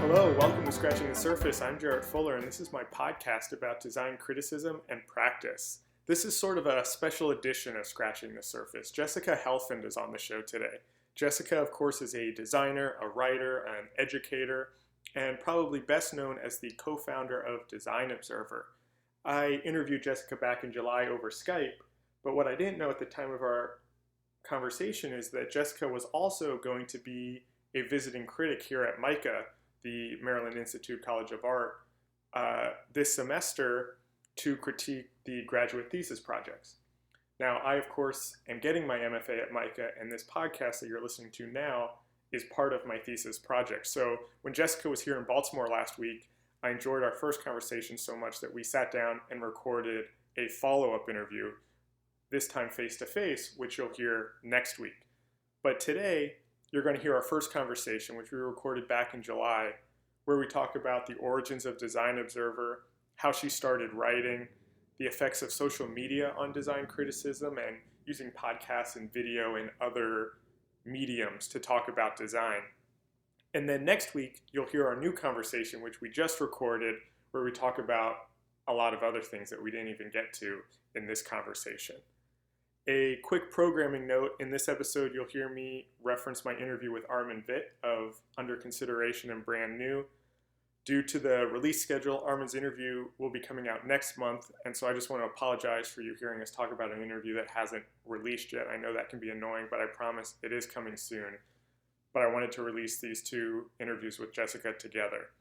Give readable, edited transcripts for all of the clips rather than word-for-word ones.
Hello, welcome to Scratching the Surface. I'm Bierut Fuller, and this is my podcast about design criticism and practice. This is sort of a special edition of Scratching the Surface. Jessica Helfand is on the show today. Jessica, of course, is a designer, a writer, an educator, and probably best known as the co-founder of Design Observer. I interviewed Jessica back in July over Skype, but what I didn't know at the time of our conversation is that Jessica was also going to be a visiting critic here at MICA, the Maryland Institute College of Art, this semester to critique the graduate thesis projects. Now, I, of course, am getting my MFA at MICA, and this podcast that you're listening to now is part of my thesis project. So when Jessica was here in Baltimore last week, I enjoyed our first conversation so much that we sat down and recorded a follow-up interview, this time face-to-face, which you'll hear next week. But today, you're going to hear our first conversation, which we recorded back in July, where we talk about the origins of Design Observer, how she started writing, the effects of social media on design criticism, and using podcasts and video and other mediums to talk about design. And then next week, you'll hear our new conversation, which we just recorded, where we talk about a lot of other things that we didn't even get to in this conversation. A quick programming note, in this episode you'll hear me reference my interview with Armin Witt of Under Consideration and Brand New. Due to the release schedule, Armin's interview will be coming out next month, and so I just want to apologize for you hearing us talk about an interview that hasn't released yet. I know that can be annoying, but I promise it is coming soon. But I wanted to release these two interviews with Jessica together.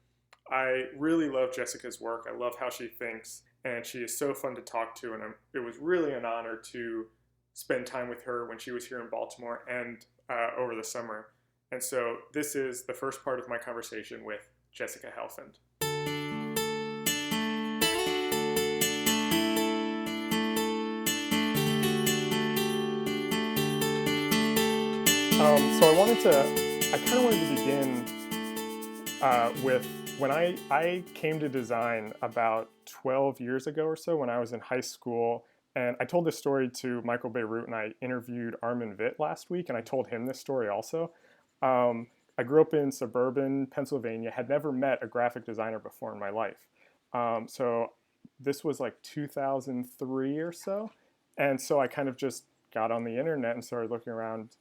I really love Jessica's work. I love how she thinks, and she is so fun to talk to, and it was really an honor to spend time with her when she was here in Baltimore and over the summer. And so this is the first part of my conversation with Jessica Helfand. So I kind of wanted to begin with when I came to design about 12 years ago or so when I was in high school. And I told this story to Michael Bierut, and I interviewed Armin Witt last week, and I told him this story also. I grew up in suburban Pennsylvania, had never met a graphic designer before in my life. So this was like 2003 or so. And so I kind of just got on the internet and started looking around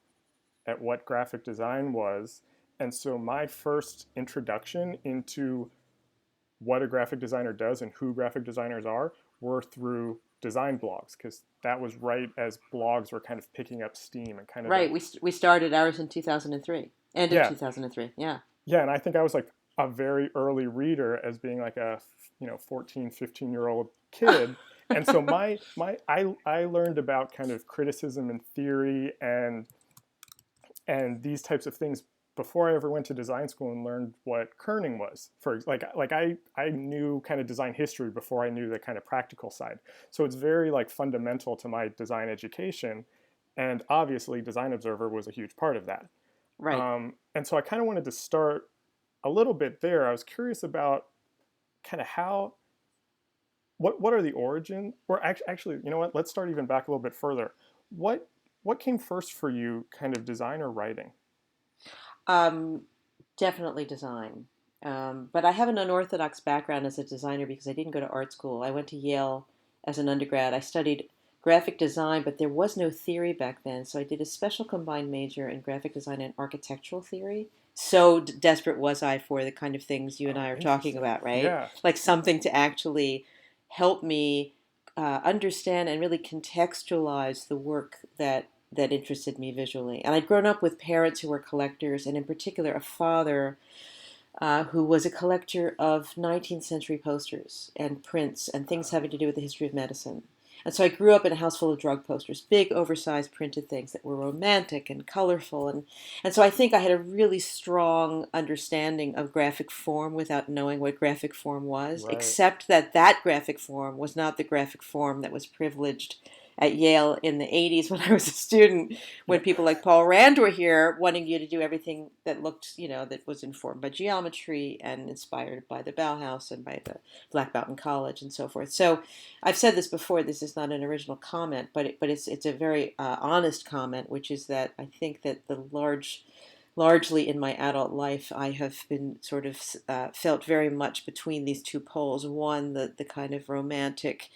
at what graphic design was. And so my first introduction into what a graphic designer does and who graphic designers are were through design blogs, because that was right as blogs were kind of picking up steam and kind of right. We started ours in 2003, end of 2003. Yeah, and I think I was like a very early reader as being like a 14, 15-year-old kid. And so I learned about kind of criticism and theory and these types of things before I ever went to design school and learned what kerning was. I knew kind of design history before I knew the kind of practical side. So it's very like fundamental to my design education, and obviously Design Observer was a huge part of that. right. And so I kind of wanted to start a little bit there. I was curious about kind of what are the origin, or actually, you know what? Let's start even back a little bit further. What came first for you, kind of design or writing? Definitely design. But I have an unorthodox background as a designer because I didn't go to art school. I went to Yale as an undergrad. I studied graphic design, but there was no theory back then. So I did a special combined major in graphic design and architectural theory. So desperate was I for the kind of things you and I are talking about, right? Yeah. Like something to actually help me understand and really contextualize the work that interested me visually. And I'd grown up with parents who were collectors, and in particular a father who was a collector of 19th century posters and prints and things having to do with the history of medicine. And so I grew up in a house full of drug posters, big oversized printed things that were romantic and colorful. And so I think I had a really strong understanding of graphic form without knowing what graphic form was, Right. except that graphic form was not the graphic form that was privileged at Yale in the 80s when I was a student, when people like Paul Rand were here wanting you to do everything that looked, that was informed by geometry and inspired by the Bauhaus and by the Black Mountain College and so forth. So I've said this before, this is not an original comment, but it's a very honest comment, which is that I think that the large largely in my adult life, I have been sort of felt very much between these two poles. One, the kind of romantic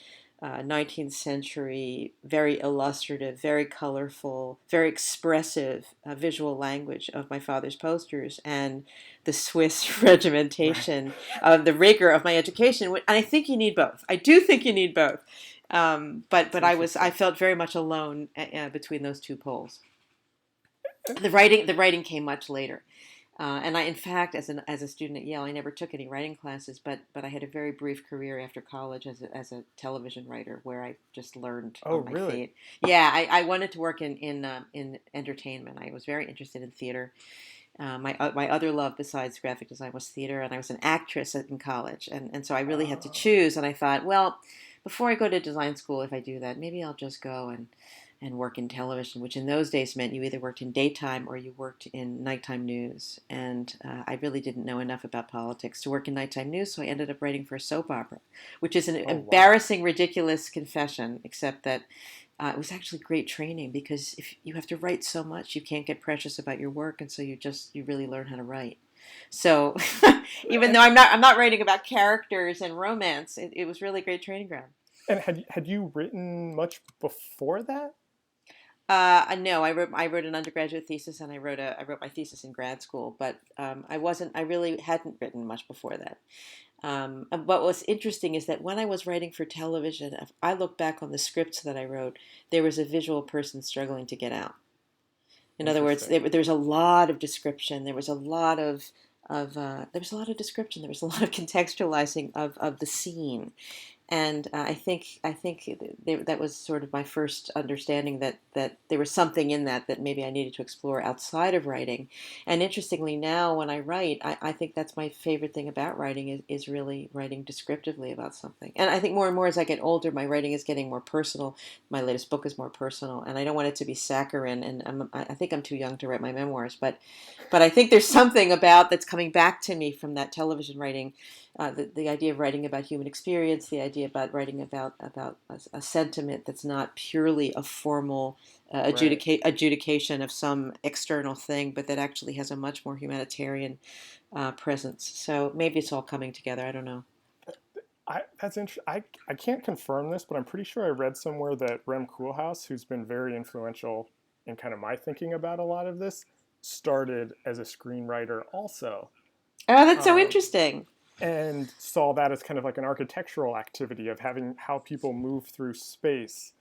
19th century, very illustrative, very colorful, very expressive visual language of my father's posters, and the Swiss Right. regimentation of the rigor of my education. And I think you need both. I do think you need both. But It's I interesting. felt very much alone between those two poles. And The writing came much later. And I, in fact, as a student at Yale, I never took any writing classes, but I had a very brief career after college as a television writer, where I just learned oh, on my really? feet. Yeah, I wanted to work in entertainment. I was very interested in theater. My other love besides graphic design was theater, and I was an actress in college, and so I really had to Oh, choose. And I thought, well, before I go to design school, if I do that, maybe I'll just go and work in television, which in those days meant you either worked in daytime or you worked in nighttime news. And I really didn't know enough about politics to work in nighttime news, so I ended up writing for a soap opera, which is an oh, wow. embarrassing, ridiculous confession, except that it was actually great training, because if you have to write so much, you can't get precious about your work, and so you really learn how to write. So even though And I'm not writing about characters and romance, it was really a great training ground. and had you written much before that? No, I wrote an undergraduate thesis, and I wrote my thesis in grad school, but I really hadn't written much before that. And what was interesting is that when I was writing for television, if I look back on the scripts that I wrote, there was a visual person struggling to get out. In other words, Interesting. there was a lot of description. There was a lot of description. There was a lot of contextualizing of the scene, and I think that was sort of my first understanding that there was something in that maybe I needed to explore outside of writing. And interestingly, now when I write, I think that's my favorite thing about writing is really writing descriptively about something. And I think more and more as I get older, my writing is getting more personal. My latest book is more personal, and I don't want it to be saccharine. And I think I'm too young to write my memoirs, but I think there's something about that's coming back to me from that television writing, the idea of writing about human experience, the idea about writing about a sentiment that's not purely a formal Right. adjudication of some external thing, but that actually has a much more humanitarian presence. So maybe it's all coming together. I don't know. That's interesting. I can't confirm this, but I'm pretty sure I read somewhere that Rem Koolhaas, who's been very influential in kind of my thinking about a lot of this, started as a screenwriter also, Oh, that's so um, interesting. and saw that as kind of like an architectural activity of having how people move through space.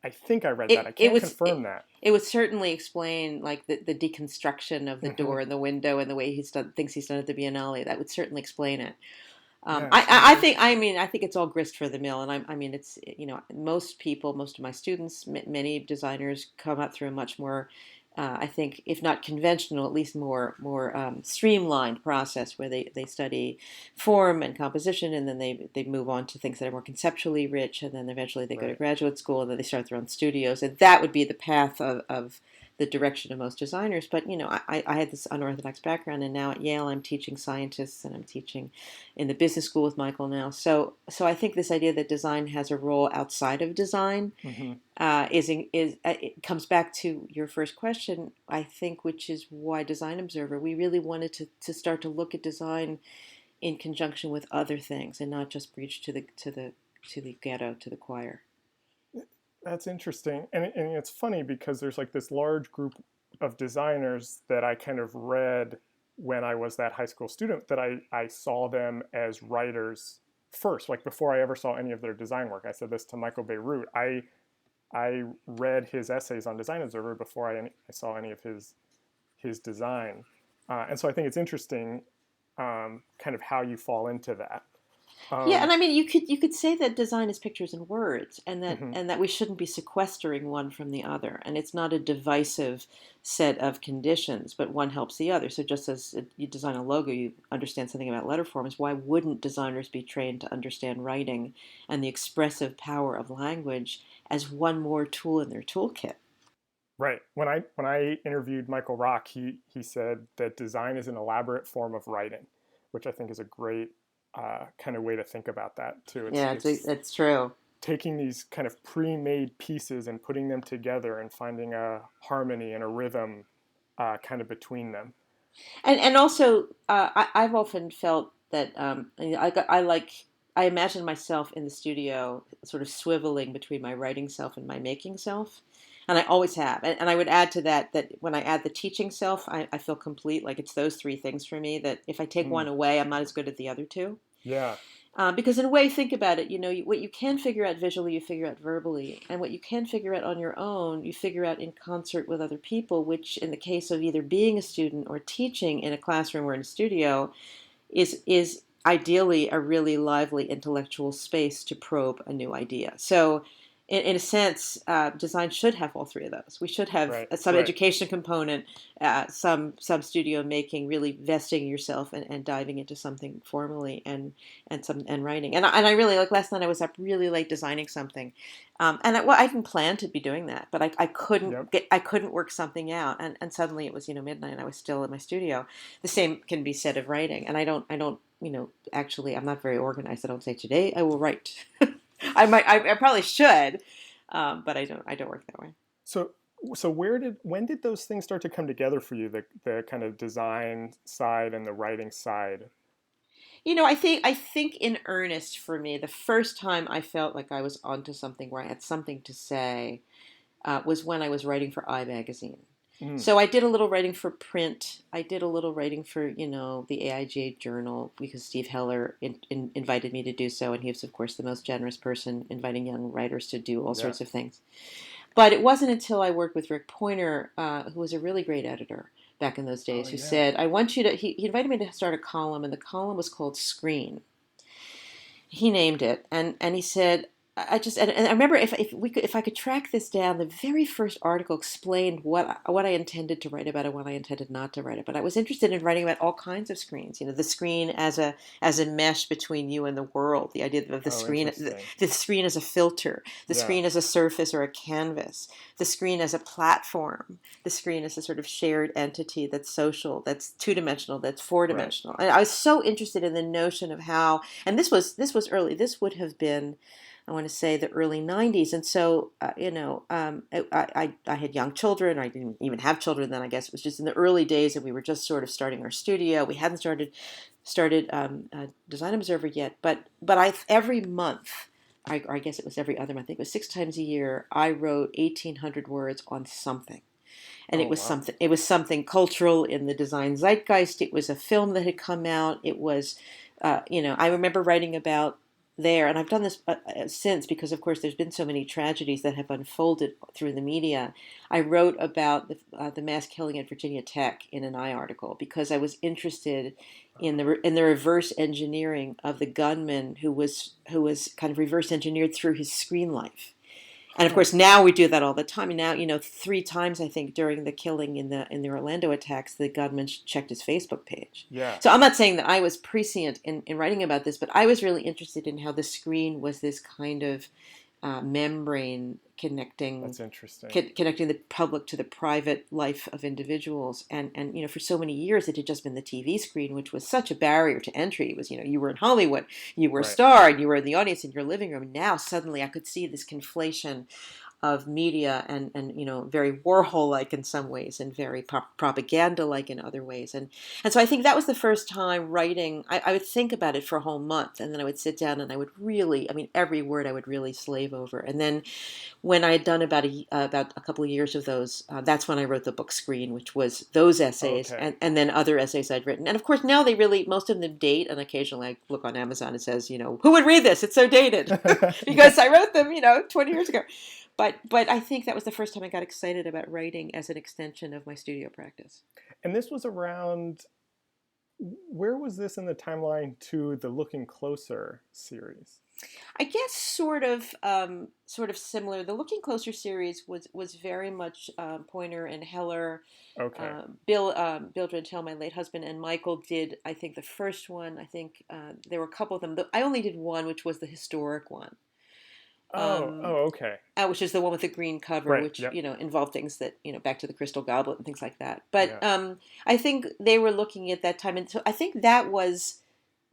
I think I read that. It I it can't was confirm it, that. it would certainly explain like the deconstruction of the Hmm. door and the window and the way he's done things he's done at the Biennale. That would certainly explain it. Yeah, it sounds I think it's all grist for the mill, and I mean, it's most people, most of my students, many designers come up through a much more, I think, if not conventional, at least more streamlined process where they study form and composition, and then they move on to things that are more conceptually rich, and then eventually they go to right. graduate school, and then they start their own studios, and that would be the path of the direction of most designers. But I had this unorthodox background, and now at Yale I'm teaching scientists, and I'm teaching in the business school with Michael now. So I think this idea that design has a role outside of design Hmm. is it comes back to your first question, I think, which is why Design Observer. We really wanted to start to look at design in conjunction with other things, and not just preach to the ghetto, to the choir. That's interesting, and it's funny because there's like this large group of designers that I kind of read when I was that high school student that I saw them as writers first, like before I ever saw any of their design work. I said this to Michael Bierut. I read his essays on Design Observer before I saw any of his design, and so I think it's interesting, kind of how you fall into that. Yeah, Um, and I mean, you could say that design is pictures and words, and that mhm. and that we shouldn't be sequestering one from the other, and it's not a divisive set of conditions, but one helps the other. So just as you design a logo, you understand something about letter forms. Why wouldn't designers be trained to understand writing and the expressive power of language as one more tool in their toolkit? Right. When I interviewed Michael Rock, he said that design is an elaborate form of writing, which I think is a great kind of way to think about that too. Yeah, It's it's true. taking these kind of pre-made pieces and putting them together and finding a harmony and a rhythm kind of between them. And also, I've often felt that I imagine myself in the studio, sort of swiveling between my writing self and my making self, and I always have. And I would add to that that when I add the teaching self, I feel complete. Like it's those three things for me. That if I take one Mm. away, I'm not as good at the other two. Yeah. Because in a way, think about it. What you can figure out visually, you figure out verbally, and what you can figure out on your own, you figure out in concert with other people. Which, in the case of either being a student or teaching in a classroom or in a studio, is ideally a really lively intellectual space to probe a new idea. So, in a sense, design should have all three of those. We should have Right. some Right. education component, some studio making, really vesting yourself and diving into something formally and writing. And I really like last night. I was up really late designing something, I didn't plan to be doing that, but Yep. I couldn't work something out, and suddenly it was midnight, and I was still in my studio. The same can be said of writing, and I don't actually I'm not very organized. I don't say today I will write. I probably should, but I don't work that way. So, when did those things start to come together for you? The kind of design side and the writing side. I think in earnest for me, the first time I felt like I was onto something where I had something to say was when I was writing for iMagazine. Mm. So I did a little writing for print. I did a little writing for, the AIGA Journal because Steve Heller invited me to do so. And he was, of course, the most generous person inviting young writers to do all Yeah. sorts of things. But it wasn't until I worked with Rick Poynor, who was a really great editor back in those Oh days, who yeah. said, I want you to, he invited me to start a column, and the column was called Screen. He named it, and he said, and I remember if I could track this down, the very first article explained what I intended to write about and what I intended not to write about. I was interested in writing about all kinds of screens. The screen as a mesh between you and the world. The idea of Oh, interesting. the screen as a filter, the Yeah. screen as a surface or a canvas, the screen as a platform, the screen as a sort of shared entity that's social, that's two-dimensional, that's Right. four-dimensional. And I was so interested in the notion of how, and this was early. This would have been, I want to say, the early '90s, and so I had young children. I didn't even have children then. I guess it was just in the early days, and we were just sort of starting our studio. We hadn't started Design Observer yet, but I every month. I guess it was every other month. I think it was 6 times a year. I wrote 1,800 words on something, and Oh wow. it was something cultural in the design zeitgeist. It was a film that had come out. It was, I remember writing about there, and I've done this since because, of course, there's been so many tragedies that have unfolded through the media. I wrote about the mass killing at Virginia Tech in an article because I was interested in the reverse engineering of the gunman who was kind of reverse engineered through his screen life. And of Huh. course, now we do that all the time. And now, 3 times I think during the killing in the Orlando attacks, the gunman checked his Facebook page. Yeah. So I'm not saying that I was prescient in writing about this, but I was really interested in how the screen was this kind of membrane That's interesting. connecting the public to the private life of individuals. And for so many years it had just been the TV screen, which was such a barrier to entry. It was, you were in Hollywood, you were a Right. star, and you were in the audience in your living room. Now suddenly I could see this conflation of media and very Warhol-like in some ways and very propaganda-like in other ways. And so I think that was the first time writing. I would think about it for a whole month, and then I would sit down and I would really, every word I would really slave over. And then when I had done about a couple of years of those, that's when I wrote the book Screen, which was those essays Okay. and then other essays I'd written. And of course now most of them date, and occasionally I look on Amazon and says, who would read this? It's so dated because I wrote them, 20 years ago. But I think that was the first time I got excited about writing as an extension of my studio practice. And this was around. Where was this in the timeline to the Looking Closer series? I guess sort of similar. The Looking Closer series was very much Poynor and Heller. Okay. Bill Drenttel, my late husband, and Michael did, I think, the first one. I think there were a couple of them. I only did one, which was the historic one. Oh, okay. Which is the one with the green cover, Right. which Yep. Involved things that back to the Crystal Goblet and things like that. But Yeah. I think they were looking at that time, and so I think that was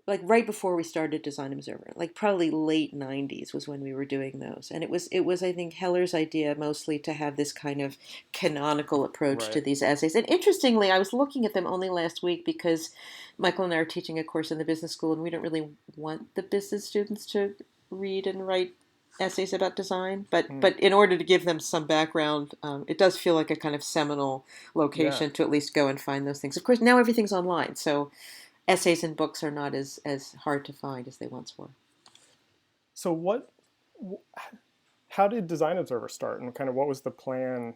like right before we started Design Observer, like probably late '90s was when we were doing those, and it was I think Heller's idea mostly to have this kind of canonical approach to Right. these essays. And interestingly, I was looking at them only last week because Michael and I are teaching a course in the business school, and we don't really want the business students to read and write essays about design, Mm. but in order to give them some background, it does feel like a kind of seminal Yeah. location to at least go and find those things. Of course, now everything's online, so essays and books are not as hard to find as they once were. So how did Design Observer start, and kind of what was the plan?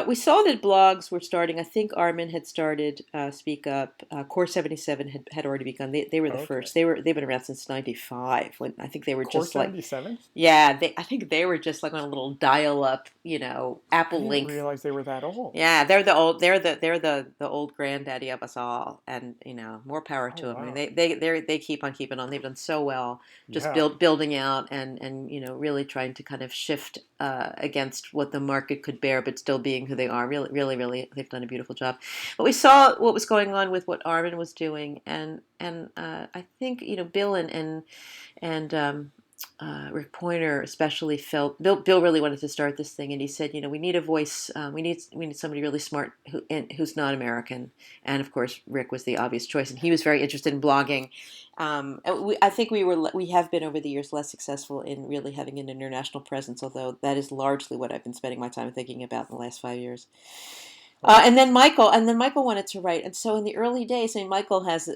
We saw that blogs were starting. I think Armin had started Speak Up. Core 77 had already begun. They were the Okay. first. They've been around since '95. When I think they were Core just like 77? yeah. I think they were just like on a little dial-up, I Apple didn't link. realize they were that old. Yeah, they're the old granddaddy of us all, and more power Oh, to them. I mean, wow. they keep on keeping on. They've done so well, just Yeah. building out and really trying to kind of shift against what the market could bear, but still being who they are. Really, really, really, they've done a beautiful job. But we saw what was going on with what Armin was doing, and I think Bill and Rick Poynor especially felt Bill really wanted to start this thing, and he said, we need a voice. We need somebody really smart who's not American, and of course Rick was the obvious choice, and he was very interested in blogging. I think we have been over the years less successful in really having an international presence, although that is largely what I've been spending my time thinking about in the last 5 years. Right. And then Michael wanted to write, and so in the early days, I mean, Michael has,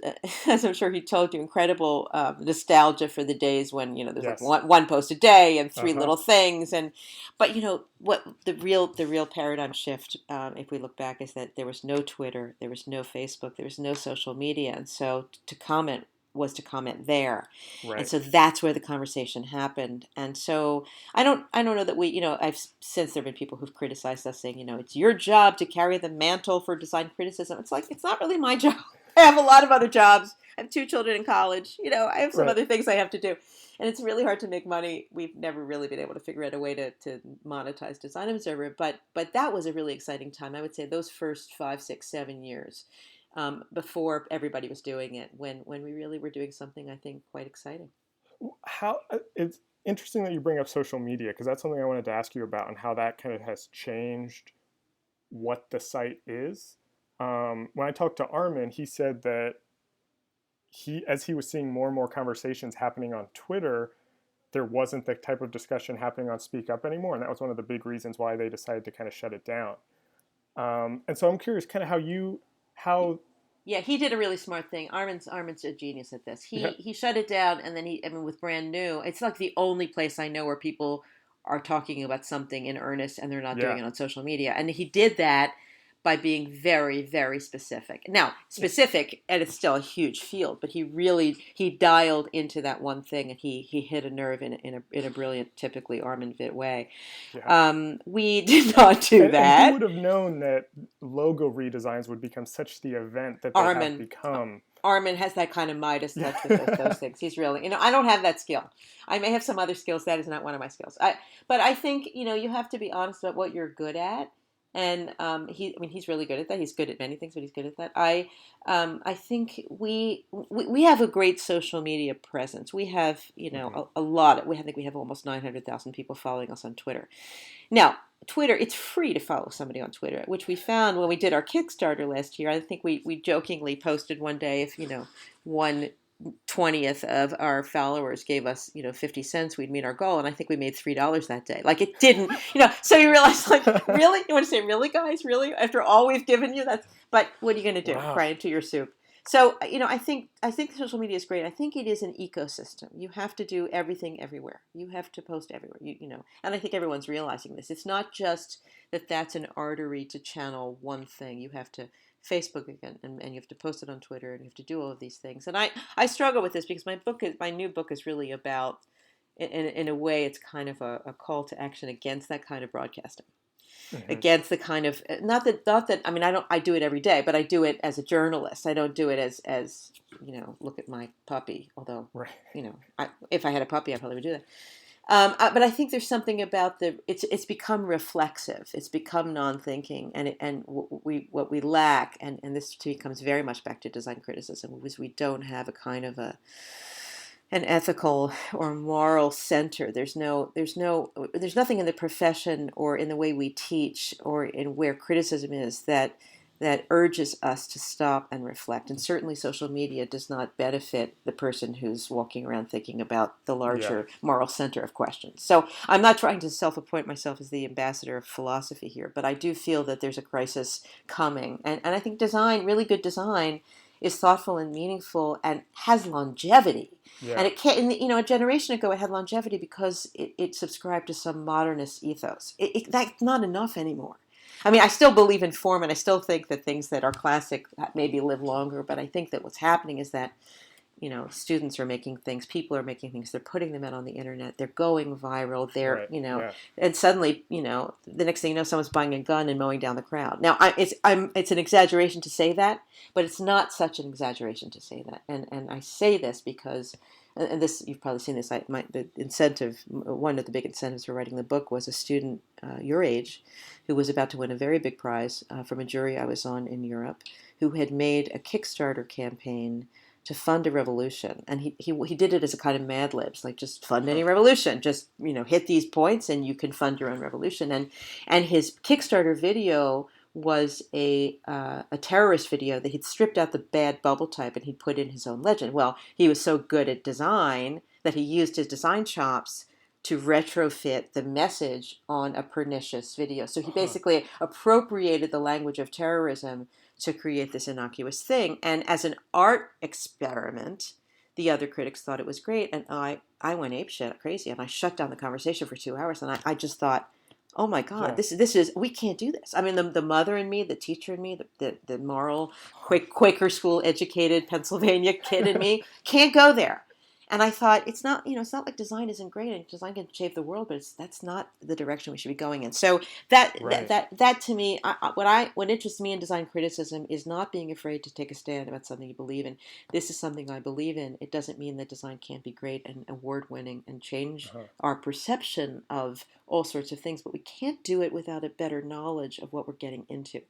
as I'm sure he told you, incredible nostalgia for the days when there's like Yes. one post a day and three Uh-huh. little things, but what the real paradigm shift, if we look back, is that there was no Twitter, there was no Facebook, there was no social media, and so to comment was to comment there, and Right. so that's where the conversation happened. And so I don't know that I've since there have been people who've criticized us saying, it's your job to carry the mantle for design criticism. It's like, it's not really my job. I have a lot of other jobs. I have 2 children in college. I have some Right. other things I have to do. And it's really hard to make money. We've never really been able to figure out a way to monetize Design Observer. But that was a really exciting time. I would say those first 5, 6, 7 years, before everybody was doing it, when we really were doing something, I think, quite exciting. How it's interesting that you bring up social media, because that's something I wanted to ask you about, and how that kind of has changed what the site is. When I talked to Armin, he said that as he was seeing more and more conversations happening on Twitter, there wasn't the type of discussion happening on Speak Up anymore, and that was one of the big reasons why they decided to kind of shut it down. And so I'm curious, kind of how Yeah, he did a really smart thing. Armin's a genius at this. He yeah, he shut it down, and then with Brand New, it's like the only place I know where people are talking about something in earnest, and they're not doing yeah, it on social media. And he did that by being very, very specific. Now, specific, and it's still a huge field, but he dialed into that one thing, and he hit a nerve in a brilliant, typically Armin fit way. yeah. We did not do And who that. would have known that logo redesigns would become such the event that they have Armin become? Armin has that kind of Midas touch with those Yeah. things. He's really, I don't have that skill. I may have some other skills. That is not one of my skills. But I think, you have to be honest about what you're good at. And he's really good at that. He's good at many things, but he's good at that. I think we have a great social media presence. We have, Mhm. a lot. I think we have almost 900,000 people following us on Twitter. Now, Twitter, it's free to follow somebody on Twitter, which we found when we did our Kickstarter last year. I think we jokingly posted one day, if 1/20th of our followers gave us 50 cents, we'd meet our goal. And I think we made $3 that day. Like, it didn't, so you realize, like, really, you want to say, really, guys, really, after all we've given you? But what are you going to do? Wow. Cry into your soup. So, I think social media is great. I think it is an ecosystem. You have to do everything everywhere. You have to post everywhere. And I think everyone's realizing this. It's not just that that's an artery to channel one thing. You have to Facebook again, and you have to post it on Twitter, and you have to do all of these things. And I struggle with this because my new book is really about, in a way, it's kind of a call to action against that kind of broadcasting, Mhm. against the kind of, not that I mean, I do it every day, but I do it as a journalist. I don't do it as look at my puppy. Although Right. if I had a puppy, I probably would do that. But I think there's something about it's become reflexive. It's become non-thinking, and what we lack, and this to me comes very much back to design criticism, was we don't have a kind of an ethical or moral center. There's nothing in the profession or in the way we teach or in where criticism is that urges us to stop and reflect. And certainly social media does not benefit the person who's walking around thinking about the larger moral center of questions. So I'm not trying to self-appoint myself as the ambassador of philosophy here, but I do feel that there's a crisis coming. And I think design, really good design, is thoughtful and meaningful and has longevity. Yeah. And it can't, a generation ago it had longevity because it subscribed to some modernist ethos. That's not enough anymore. I mean, I still believe in form, and I still think that things that are classic maybe live longer, but I think that what's happening is that, students are making things, people are making things, they're putting them out on the internet, they're going viral, and suddenly, the next thing you know, someone's buying a gun and mowing down the crowd. Now, it's an exaggeration to say that, but it's not such an exaggeration to say that. And I say this because, and this, you've probably seen this, one of the big incentives for writing the book was a student your age who was about to win a very big prize from a jury I was on in Europe, who had made a Kickstarter campaign to fund a revolution. And he did it as a kind of Mad Libs, like just fund any revolution, just, hit these points and you can fund your own revolution. And his Kickstarter video was a terrorist video that he'd stripped out the bad bubble type and he'd put in his own legend. Well, he was so good at design that he used his design chops to retrofit the message on a pernicious video. So he basically appropriated the language of terrorism to create this innocuous thing. And as an art experiment, the other critics thought it was great. And I went apeshit crazy and I shut down the conversation for 2 hours. And I just thought, oh my God, this is, we can't do this. I mean, the mother in me, the teacher in me, the moral, Quaker school educated Pennsylvania kid in me can't go there. And I thought, it's not like design isn't great and design can shape the world, but that's not the direction we should be going in. So that to me, what interests me in design criticism is not being afraid to take a stand about something you believe in. This is something I believe in. It doesn't mean that design can't be great and award-winning and change our perception of all sorts of things, but we can't do it without a better knowledge of what we're getting into.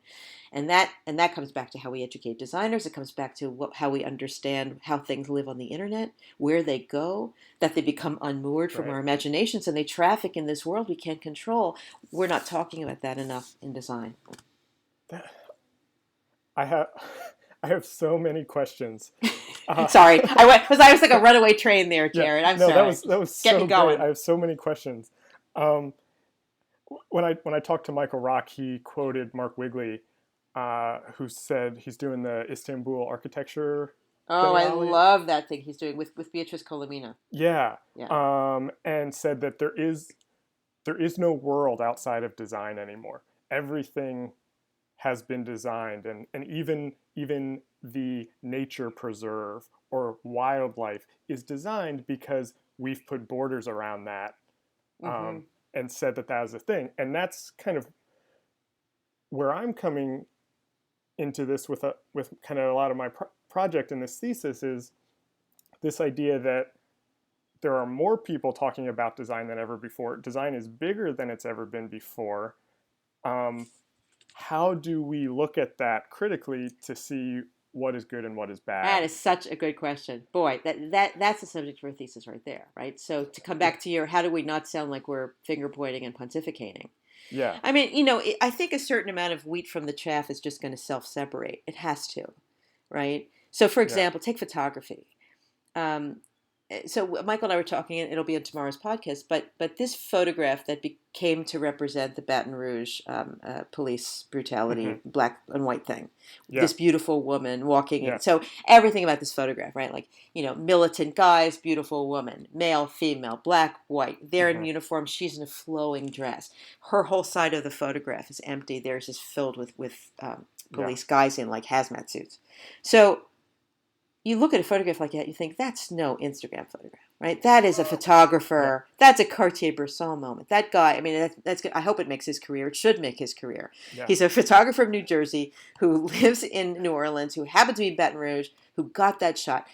And that comes back to how we educate designers. It comes back to how we understand how things live on the internet, where they go, that they become unmoored from our imaginations and they traffic in this world we can't control. We're not talking about that enough in design. I have so many questions. Sorry, I was like a runaway train there, Jared. I'm sorry. That was Get so me going. Great. I have so many questions. When I talked to Michael Rock, he quoted Mark Wigley, who said he's doing the Istanbul architecture. Oh, I love that thing he's doing with Beatrice Colomina. Yeah. And said that there is no world outside of design anymore. Everything has been designed, and even the nature preserve or wildlife is designed because we've put borders around that. And said that was a thing. And that's kind of where I'm coming into this with kind of a lot of my project in this thesis is this idea that there are more people talking about design than ever before. Design is bigger than it's ever been before. How do we look at that critically to see what is good and what is bad? That is such a good question. Boy, that's the subject for a thesis right there, right? So to come back to how do we not sound like we're finger pointing and pontificating? Yeah. I mean, I think a certain amount of wheat from the chaff is just going to self-separate. It has to, right? So for example, take photography. So Michael and I were talking, and it'll be on tomorrow's podcast, but this photograph that came to represent the Baton Rouge police brutality, black and white thing, this beautiful woman walking in. So everything about this photograph, right? Like, militant guys, beautiful woman, male, female, black, white, they're in uniform, she's in a flowing dress. Her whole side of the photograph is empty. Theirs is filled with police guys in like hazmat suits. So you look at a photograph like that, you think, that's no Instagram photograph, right? That is a photographer. That's a Cartier-Bresson moment. That guy, I mean, that's good. I hope it makes his career. It should make his career. Yeah. He's a photographer from New Jersey who lives in New Orleans, who happened to be in Baton Rouge, who got that shot.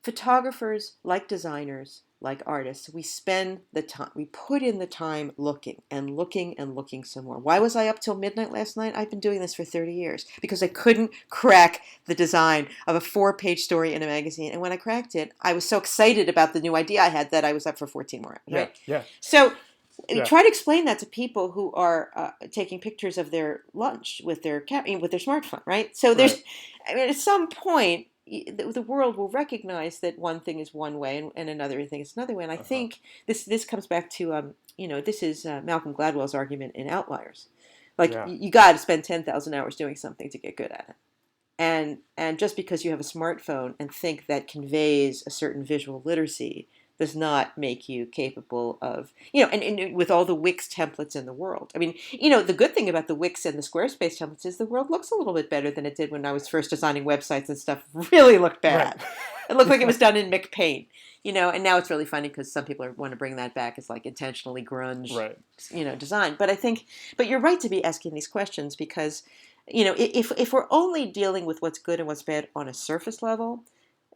photographers, like designers, like artists, we spend the time, we put in the time looking and looking and looking some more. Why was I up till midnight last night? I've been doing this for 30 years because I couldn't crack the design of a 4-page story in a magazine. And when I cracked it, I was so excited about the new idea I had that I was up for 14 more hours, right? Yeah. So try to explain that to people who are taking pictures of their lunch with their with their smartphone, right? So there's, I mean, at some point, the world will recognize that one thing is one way and another thing is another way. And I think this comes back to this is Malcolm Gladwell's argument in Outliers. Like you got to spend 10,000 hours doing something to get good at it. And just because you have a smartphone and think that conveys a certain visual literacy does not make you capable of, and with all the Wix templates in the world. I mean, the good thing about the Wix and the Squarespace templates is the world looks a little bit better than it did when I was first designing websites and stuff really looked bad. Right. It looked like it was done in McPaint, and now it's really funny because some people want to bring that back as like intentionally grunge, design. But you're right to be asking these questions because, if we're only dealing with what's good and what's bad on a surface level,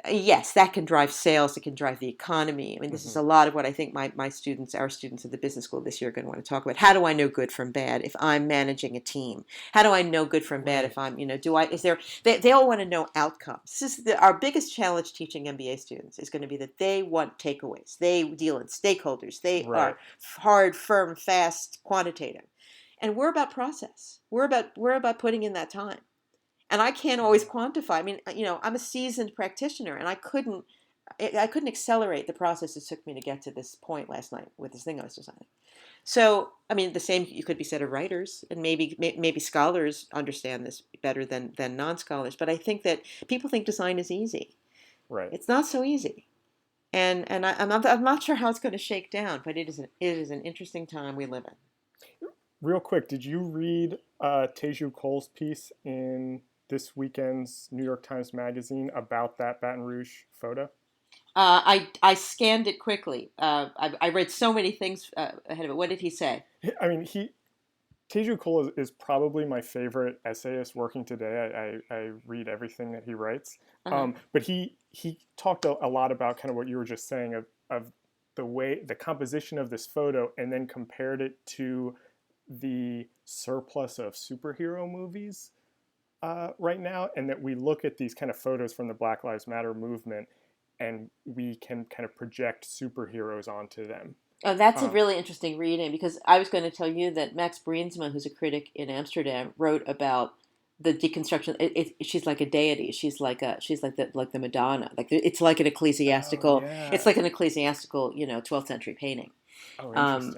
yes, that can drive sales. It can drive the economy. I mean, this is a lot of what I think our students at the business school this year are going to want to talk about. How do I know good from bad if I'm managing a team? How do I know good from bad if I'm, they all want to know outcomes. This is our biggest challenge teaching MBA students is going to be that they want takeaways. They deal in stakeholders. They are hard, firm, fast, quantitative. And we're about process. We're about putting in that time. And I can't always quantify. I mean, I'm a seasoned practitioner, and I couldn't accelerate the process it took me to get to this point last night with this thing I was designing. So, I mean, the same could be said of writers, and maybe scholars understand this better than non-scholars. But I think that people think design is easy. Right. It's not so easy, and I'm not sure how it's going to shake down. But it is an interesting time we live in. Real quick, did you read Teju Cole's piece in this weekend's New York Times Magazine about that Baton Rouge photo? I scanned it quickly. I read so many things ahead of it. What did he say? I mean, Teju Cole is probably my favorite essayist working today. I read everything that he writes. But he talked a lot about kind of what you were just saying of the composition of this photo, and then compared it to the surplus of superhero movies right now, and that we look at these kind of photos from the Black Lives Matter movement and we can kind of project superheroes onto them. Oh, that's a really interesting reading, because I was going to tell you that Max Breensma, who's a critic in Amsterdam, wrote about the deconstruction. She's like a deity. She's like the Madonna. Like it's like an ecclesiastical. It's like an ecclesiastical, 12th century painting.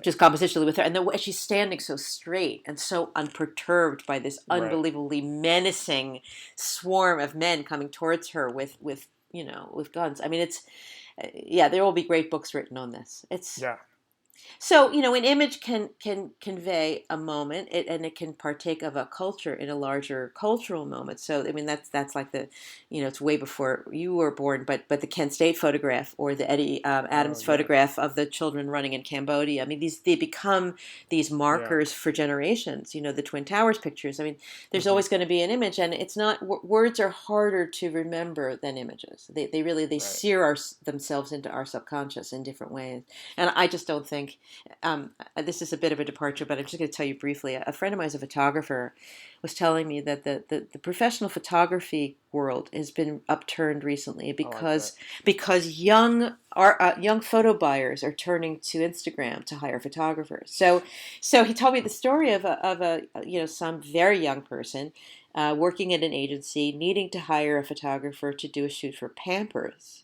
Just compositionally with her, and the way she's standing so straight and so unperturbed by this unbelievably menacing swarm of men coming towards her with guns. I mean, there will be great books written on this. So, an image can convey a moment, and it can partake of a culture in a larger cultural moment. So, I mean, that's like it's way before you were born, but the Kent State photograph or the Eddie Adams photograph of the children running in Cambodia. I mean, they become these markers for generations. The Twin Towers pictures. I mean, there's always going to be an image, and it's not, words are harder to remember than images. They really sear themselves into our subconscious in different ways. And I just don't think, this is a bit of a departure, but I'm just going to tell you briefly. A friend of mine is a photographer, was telling me that the professional photography world has been upturned recently because young photo buyers are turning to Instagram to hire photographers. So he told me the story of some very young person working at an agency needing to hire a photographer to do a shoot for Pampers.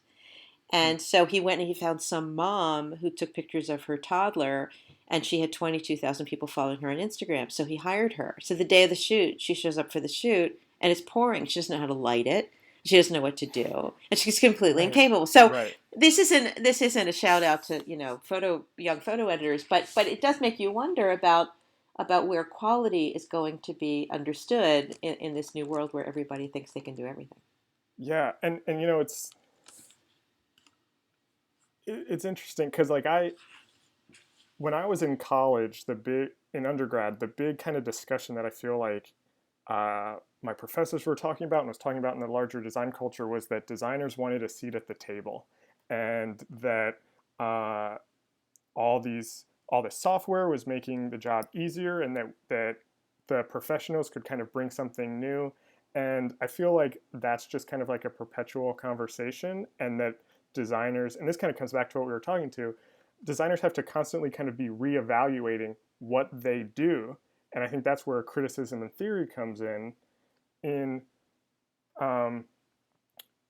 And so he went and he found some mom who took pictures of her toddler, and she had 22,000 people following her on Instagram. So he hired her. So the day of the shoot, she shows up for the shoot, and it's pouring. She doesn't know how to light it. She doesn't know what to do, and she's completely incapable. So this isn't a shout out to young photo editors, but it does make you wonder about where quality is going to be understood in this new world where everybody thinks they can do everything. Yeah, and it's interesting because when I was in college, in undergrad, the big kind of discussion that I feel like my professors were talking about and was talking about in the larger design culture was that designers wanted a seat at the table, and that all this software was making the job easier, and that the professionals could kind of bring something new. And I feel like that's just kind of like a perpetual conversation, and that designers, and this kind of comes back to what we were talking to, designers have to constantly kind of be reevaluating what they do. And I think that's where criticism and theory comes in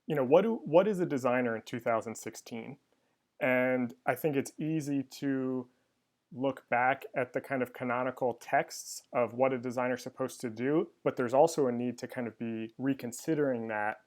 what is a designer in 2016? And I think it's easy to look back at the kind of canonical texts of what a designer is supposed to do, but there's also a need to kind of be reconsidering that,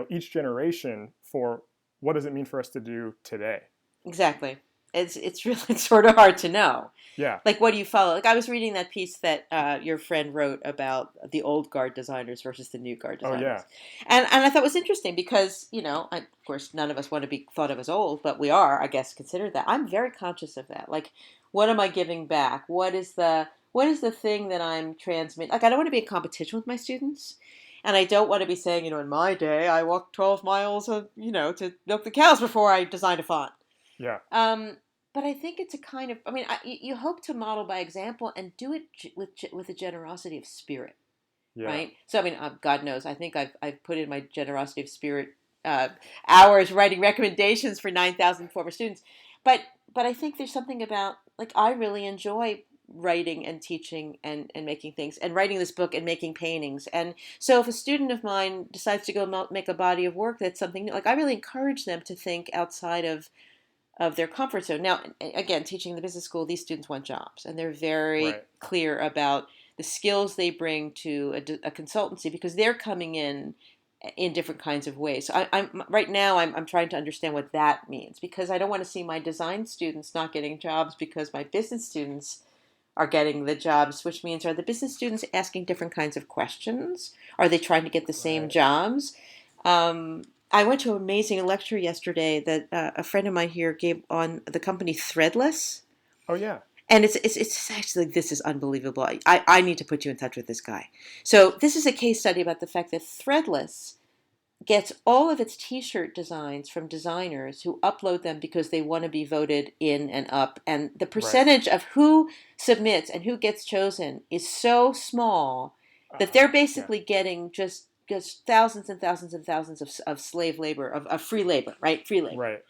each generation, for what does it mean for us to do today? Exactly. It's really sort of hard to know. Yeah. Like, what do you follow? Like, I was reading that piece that your friend wrote about the old guard designers versus the new guard designers. Oh, yeah. And I thought it was interesting because, of course, none of us want to be thought of as old, but we are, I guess, considered that. I'm very conscious of that. Like, what am I giving back? What is the thing that I'm transmitting? Like, I don't want to be in competition with my students. And I don't want to be saying, in my day, I walked 12 miles, to milk the cows before I designed a font. Yeah. But I think it's a kind of, you hope to model by example and do it with a generosity of spirit, Yeah. right? So, God knows, I think I've put in my generosity of spirit hours writing recommendations for 9,000 former students. But I think there's something about, like, I really enjoy writing and teaching and making things, and writing this book and making paintings. And so if a student of mine decides to go make a body of work that's something new, like, I really encourage them to think outside of their comfort zone. Now, again, teaching the business school, these students want jobs, and they're very clear about the skills they bring to a consultancy, because they're coming in different kinds of ways. So I'm right now I'm trying to understand what that means, because I don't want to see my design students not getting jobs because my business students are getting the jobs, which means, are the business students asking different kinds of questions? Are they trying to get the same jobs? I went to an amazing lecture yesterday that a friend of mine here gave on the company Threadless. Oh, yeah. And it's actually, this is unbelievable. I need to put you in touch with this guy. So this is a case study about the fact that Threadless gets all of its t-shirt designs from designers who upload them because they want to be voted in and up. And the percentage of who submits and who gets chosen is so small that they're basically getting just thousands and thousands and thousands of slave labor, of free labor, right? Free labor. Right.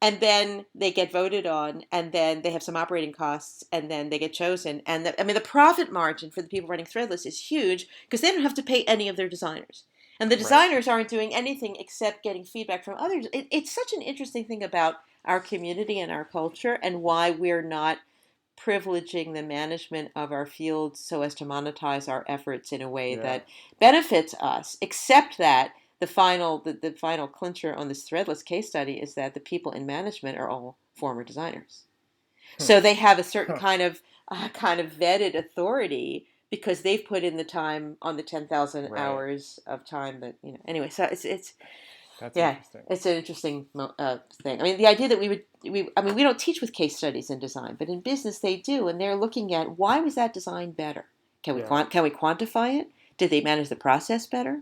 And then they get voted on, and then they have some operating costs, and then they get chosen. And the profit margin for the people running Threadless is huge, because they don't have to pay any of their designers. And the designers aren't doing anything except getting feedback from others. It's such an interesting thing about our community and our culture, and why we're not privileging the management of our field so as to monetize our efforts in a way that benefits us, except that the final clincher on this Threadless case study is that the people in management are all former designers. So they have a certain kind of vetted authority, because they've put in the time on the 10,000 hours of time that, anyway, so it's that's interesting. It's an interesting thing. The idea that we don't teach with case studies in design, but in business they do, and they're looking at, why was that design better? Can we quantify it? Did they manage the process better?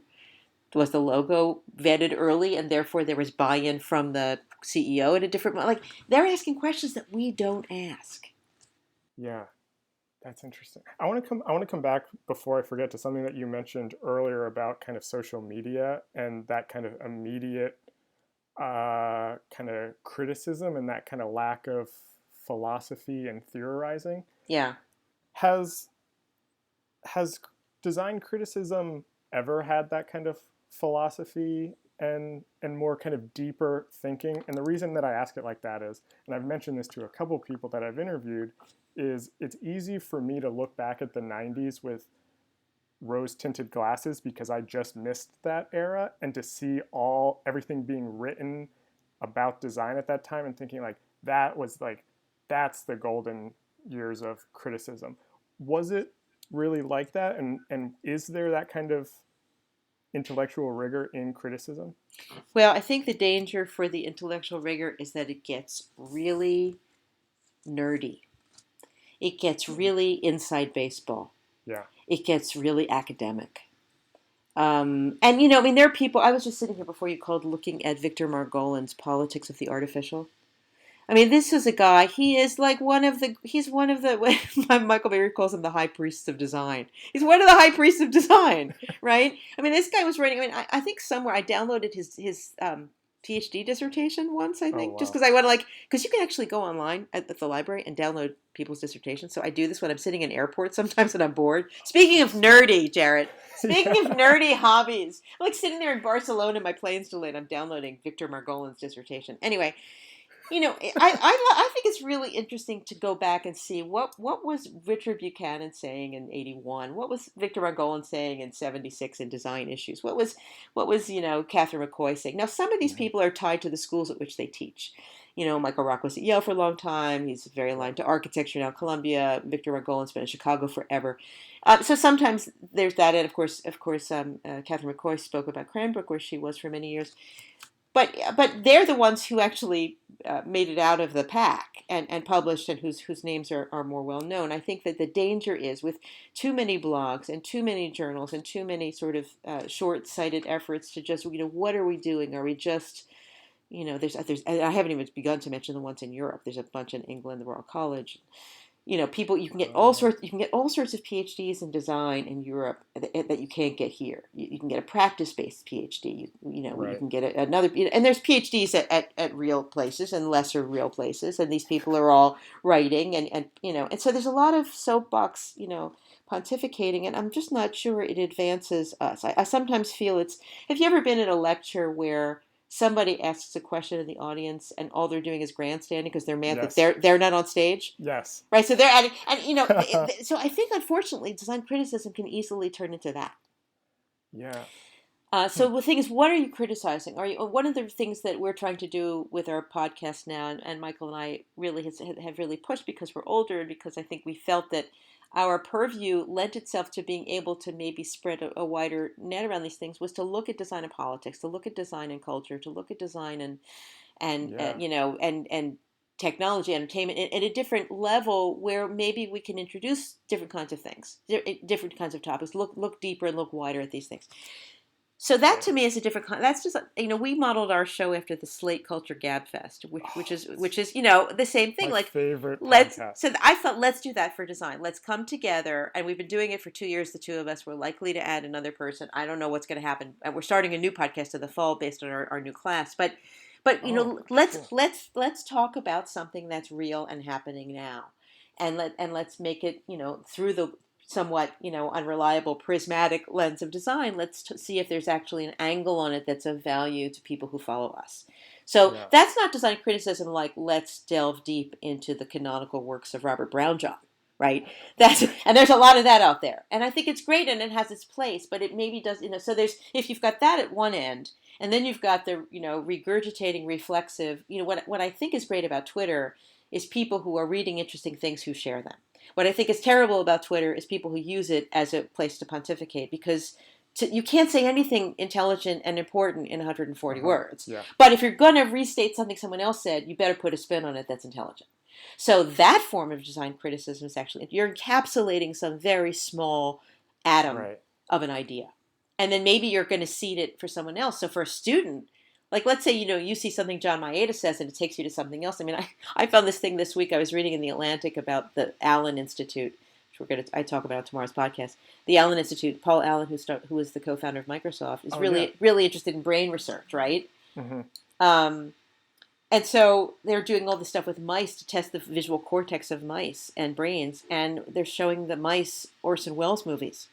Was the logo vetted early, and therefore there was buy-in from the CEO at a different moment? Like, they're asking questions that we don't ask. Yeah, that's interesting. I want to come back, before I forget, to something that you mentioned earlier about kind of social media and that kind of immediate kind of criticism and that kind of lack of philosophy and theorizing. Yeah. Has design criticism ever had that kind of philosophy and more kind of deeper thinking? And the reason that I ask it like that is, and I've mentioned this to a couple people that I've interviewed, is it's easy for me to look back at the 90s with rose-tinted glasses, because I just missed that era, and to see everything being written about design at that time and thinking that's the golden years of criticism. Was it really like that? And is there that kind of intellectual rigor in criticism? Well, I think the danger for the intellectual rigor is that it gets really nerdy. It gets really inside baseball. Yeah. it gets really academic. And, I mean, there are people, I was just sitting here before you called looking at Victor Margolin's Politics of the Artificial. I mean, this is a guy, he is like he's one of the, Michael Bierut calls him the high priests of design. He's one of the high priests of design, right? I mean, this guy was writing, I mean, I think somewhere I downloaded his PhD dissertation once, I think, just because I want to because you can actually go online at the library and download people's dissertations. So I do this when I'm sitting in airports sometimes and I'm bored. Speaking of nerdy, Jarrett, speaking of nerdy hobbies, I'm like sitting there in Barcelona, my plane's delayed, I'm downloading Victor Margolin's dissertation. Anyway, I think it's really interesting to go back and see what was Richard Buchanan saying in 81? What was Victor Margolin saying in 76 in Design Issues? What was Catherine McCoy saying? Now, some of these people are tied to the schools at which they teach. Michael Rock was at Yale for a long time. He's very aligned to architecture now, Columbia. Victor Margolin's been in Chicago forever. So sometimes there's that, and of course, Catherine McCoy spoke about Cranbrook, where she was for many years. But they're the ones who actually made it out of the pack and published, and whose names are more well known. I think that the danger is with too many blogs and too many journals and too many sort of short-sighted efforts to just, what are we doing? Are we just, there's I haven't even begun to mention the ones in Europe. There's a bunch in England, the Royal College. People, you can get all sorts of PhDs in design in Europe that you can't get here. You can get a practice-based PhD. You can get another, and there's PhDs at real places and lesser real places, and these people are all writing and so there's a lot of soapbox, pontificating, and I'm just not sure it advances us. I sometimes feel have you ever been at a lecture where somebody asks a question in the audience and all they're doing is grandstanding because they're mad that they're not on stage? Yes. Right. So they're adding, and so I think unfortunately design criticism can easily turn into that. Yeah. So the thing is, what are you criticizing? One of the things that we're trying to do with our podcast now, and Michael and I really have really pushed because we're older and because I think we felt that our purview lent itself to being able to maybe spread a wider net around these things, was to look at design and politics, to look at design and culture, to look at design and technology, entertainment at a different level where maybe we can introduce different kinds of things, different kinds of topics, look deeper and look wider at these things. So that to me is a different kind. That's just we modeled our show after the Slate Culture Gab Fest, which is the same thing. My favorite podcast. So I thought let's do that for design. Let's come together, and we've been doing it for 2 years. The two of us. We're likely to add another person. I don't know what's going to happen. We're starting a new podcast in the fall based on our new class. But let's talk about something that's real and happening now, and let's make it through the somewhat, unreliable prismatic lens of design. Let's see if there's actually an angle on it that's of value to people who follow us. So that's not design criticism like let's delve deep into the canonical works of Robert Brownjohn, right? And there's a lot of that out there. And I think it's great and it has its place, but it maybe does, so if you've got that at one end, and then you've got the, regurgitating, reflexive, what I think is great about Twitter is people who are reading interesting things who share them. What I think is terrible about Twitter is people who use it as a place to pontificate, because you can't say anything intelligent and important in 140 words. Yeah. But if you're going to restate something someone else said, you better put a spin on it that's intelligent. So that form of design criticism is actually, you're encapsulating some very small atom of an idea. And then maybe you're going to seed it for someone else. So for a student, like let's say, you see something John Maeda says and it takes you to something else. I mean, I found this thing this week. I was reading in The Atlantic about the Allen Institute, which I talk about on tomorrow's podcast. The Allen Institute, Paul Allen, who is the co-founder of Microsoft, is really interested in brain research, right? Mm-hmm. And so they're doing all this stuff with mice to test the visual cortex of mice and brains, and they're showing the mice Orson Welles movies.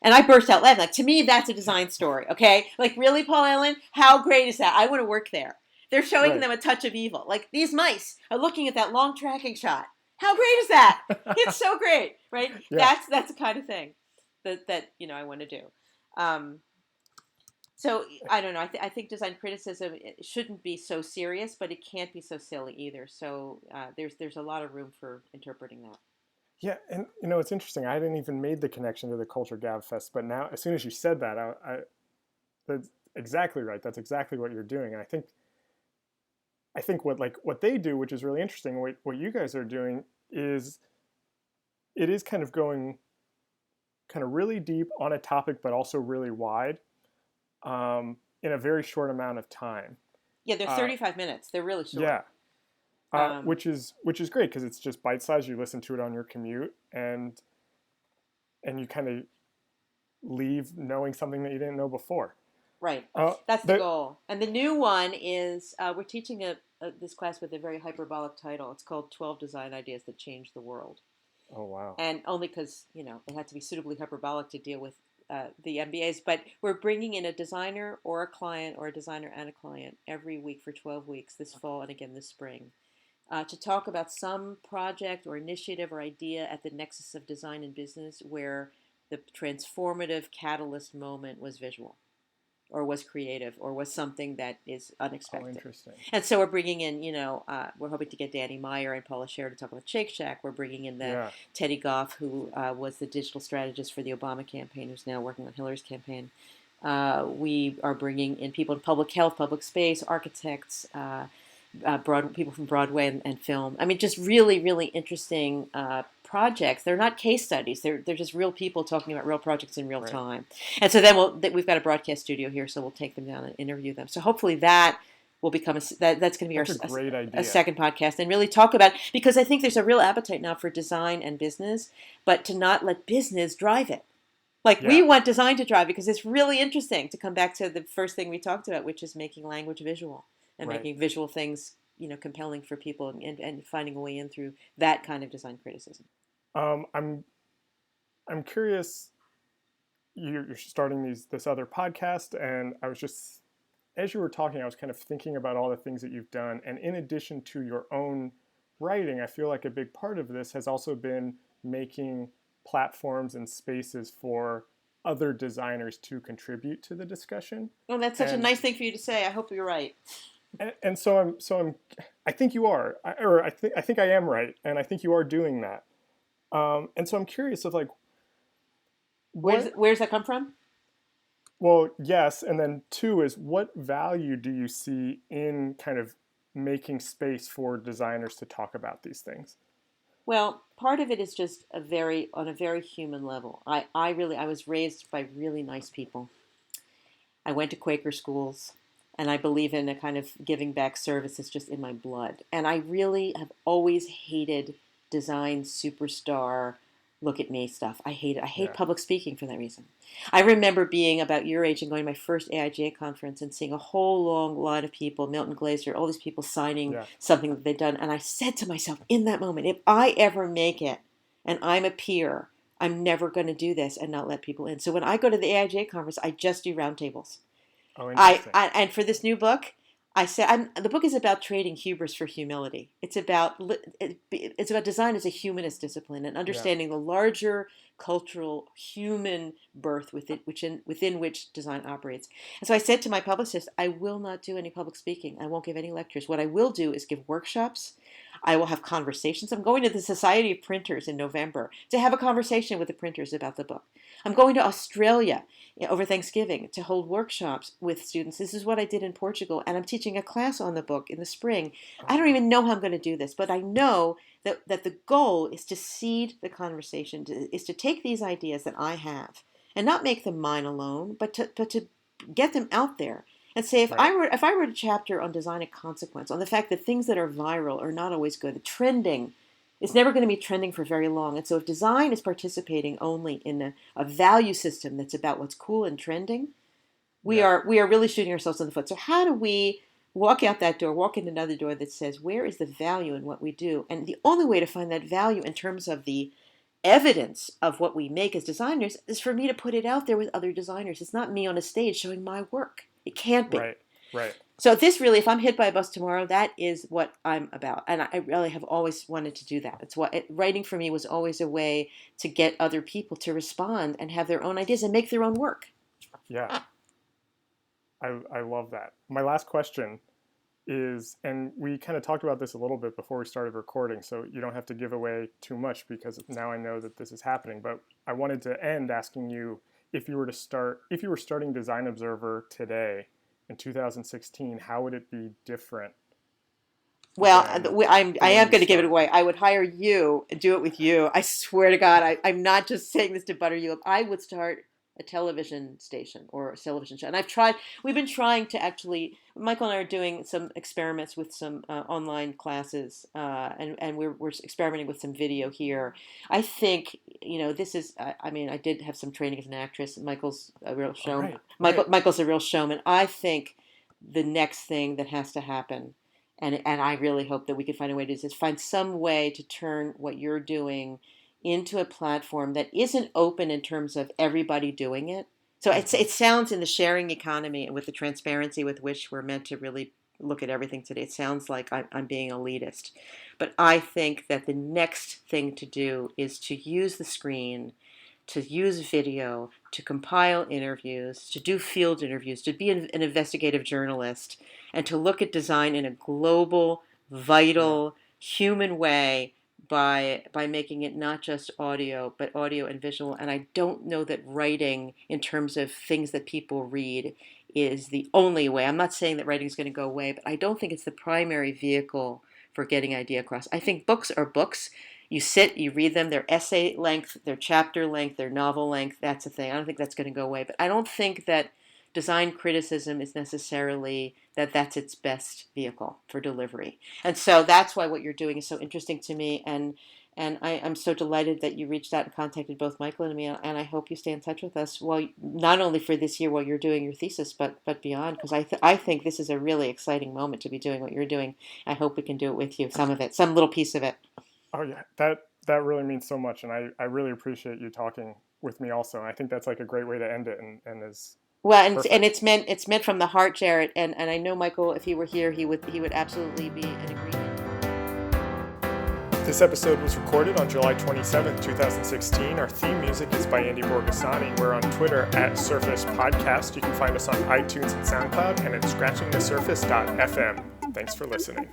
And I burst out laughing. Like, to me, that's a design story, okay? Like, really, Paul Allen? How great is that? I want to work there. They're showing them A Touch of Evil. Like, these mice are looking at that long tracking shot. How great is that? It's so great, right? Yeah. That's the kind of thing that I want to do. So, I don't know. I think design criticism shouldn't be so serious, but it can't be so silly either. So, there's a lot of room for interpreting that. Yeah, and it's interesting. I hadn't even made the connection to the Culture Gab Fest, but now, as soon as you said that, that's exactly right. That's exactly what you're doing, and I think what they do, which is really interesting, what you guys are doing is, it is kind of going kind of really deep on a topic, but also really wide in a very short amount of time. Yeah, they're 35 minutes. They're really short. Yeah, Um, which is great because it's just bite sized. You listen to it on your commute, and you kind of leave knowing something that you didn't know before. right. That's the goal. And the new one is we're teaching this class with a very hyperbolic title. It's called 12 Design Ideas That Change the World. Oh, wow. And only because, it had to be suitably hyperbolic to deal with the MBAs. But we're bringing in a designer or a client, or a designer and a client, every week for 12 weeks this fall and again this spring, to talk about some project or initiative or idea at the nexus of design and business where the transformative catalyst moment was visual, or was creative, or was something that is unexpected. Oh, interesting. And so we're bringing in, we're hoping to get Danny Meyer and Paula Scher to talk about Shake Shack. We're bringing in Teddy Goff, who was the digital strategist for the Obama campaign, who's now working on Hillary's campaign. We are bringing in people in public health, public space, architects, people from Broadway and film. I mean, just really, really interesting projects. They're not case studies. They're just real people talking about real projects in real time. And so then we've got a broadcast studio here, so we'll take them down and interview them. So hopefully that will become that's going to be a second podcast, and really talk about, because I think there's a real appetite now for design and business, but to not let business drive it. We want design to drive, because it's really interesting to come back to the first thing we talked about, which is making language visual and making visual things, compelling for people, and finding a way in through that kind of design criticism. I'm curious. You're starting this other podcast, and I was just, as you were talking, I was kind of thinking about all the things that you've done, and in addition to your own writing, I feel like a big part of this has also been making platforms and spaces for other designers to contribute to the discussion. Well, that's such a nice thing for you to say. I hope you're right. And so I think you are, or I think I am right, and I think you are doing that. And so I'm curious of where's that come from? Well, yes, and then two is, what value do you see in kind of making space for designers to talk about these things? Well, part of it is just on a very human level. I was raised by really nice people. I went to Quaker schools, and I believe in a kind of giving back service. It's just in my blood. And I really have always hated design superstar, look at me stuff. I hate it. I hate public speaking for that reason. I remember being about your age and going to my first AIGA conference and seeing a whole long line of people, Milton Glaser, all these people signing something that they'd done. And I said to myself in that moment, if I ever make it and I'm a peer, I'm never going to do this and not let people in. So when I go to the AIGA conference, I just do roundtables. Oh, interesting. And for this new book, I said the book is about trading hubris for humility. It's about design as a humanist discipline and understanding the larger cultural human birth within which design operates. And so I said to my publicist, I will not do any public speaking. I won't give any lectures. What I will do is give workshops. I will have conversations. I'm going to the Society of Printers in November to have a conversation with the printers about the book. I'm going to Australia over Thanksgiving to hold workshops with students. This is what I did in Portugal, and I'm teaching a class on the book in the spring. I don't even know how I'm going to do this, but I know that the goal is to seed the conversation, is to take these ideas that I have and not make them mine alone, but to get them out there. And say, if I wrote a chapter on design and consequence, on the fact that things that are viral are not always good, trending is never going to be trending for very long. And so if design is participating only in a value system that's about what's cool and trending, we are really shooting ourselves in the foot. So how do we walk out that door, walk in another door that says, where is the value in what we do? And the only way to find that value in terms of the evidence of what we make as designers is for me to put it out there with other designers. It's not me on a stage showing my work. It can't be. Right. So this really, if I'm hit by a bus tomorrow, that is what I'm about. And I really have always wanted to do that. It's writing for me was always a way to get other people to respond and have their own ideas and make their own work. Yeah. I love that. My last question is, and we kind of talked about this a little bit before we started recording, so you don't have to give away too much because now I know that this is happening, but I wanted to end asking you, if you were starting Design Observer today in 2016, how would it be different Well, I am going to give it start. away. I would hire you and do it with you. I swear to God, I'm not just saying this to butter you up. I would start a television station or a television show. And we've been trying to actually, Michael and I are doing some experiments with some online classes, and we're experimenting with some video here. I think, this is, I did have some training as an actress. Michael's a real showman. Michael's a real showman. I think the next thing that has to happen, and I really hope that we can find a way to do this, find some way to turn what you're doing into a platform that isn't open in terms of everybody doing it. So it sounds, in the sharing economy and with the transparency with which we're meant to really look at everything today, it sounds like I'm being elitist. But I think that the next thing to do is to use the screen, to use video, to compile interviews, to do field interviews, to be an investigative journalist, and to look at design in a global, vital, human way by making it not just audio, but audio and visual. And I don't know that writing, in terms of things that people read, is the only way. I'm not saying that writing is going to go away, but I don't think it's the primary vehicle for getting idea across. I think books are books. You sit, you read them, they're essay length, they're chapter length, they're novel length, that's a thing. I don't think that's going to go away. But I don't think that design criticism is necessarily that's its best vehicle for delivery. And so that's why what you're doing is so interesting to me. And I'm so delighted that you reached out and contacted both Michael and me. And I hope you stay in touch with us, not only for this year while you're doing your thesis, but beyond, because I think this is a really exciting moment to be doing what you're doing. I hope we can do it with you, some of it, some little piece of it. Oh, yeah, that really means so much. And I really appreciate you talking with me also. I think that's like a great way to end it, and is well, and it's meant from the heart, Jarrett. And I know Michael, if he were here, he would absolutely be in agreement. This episode was recorded on July 27th, 2016. Our theme music is by Andy Borgasani. We're on Twitter at Surface Podcast. You can find us on iTunes and SoundCloud and at scratchingthesurface.fm. Thanks for listening.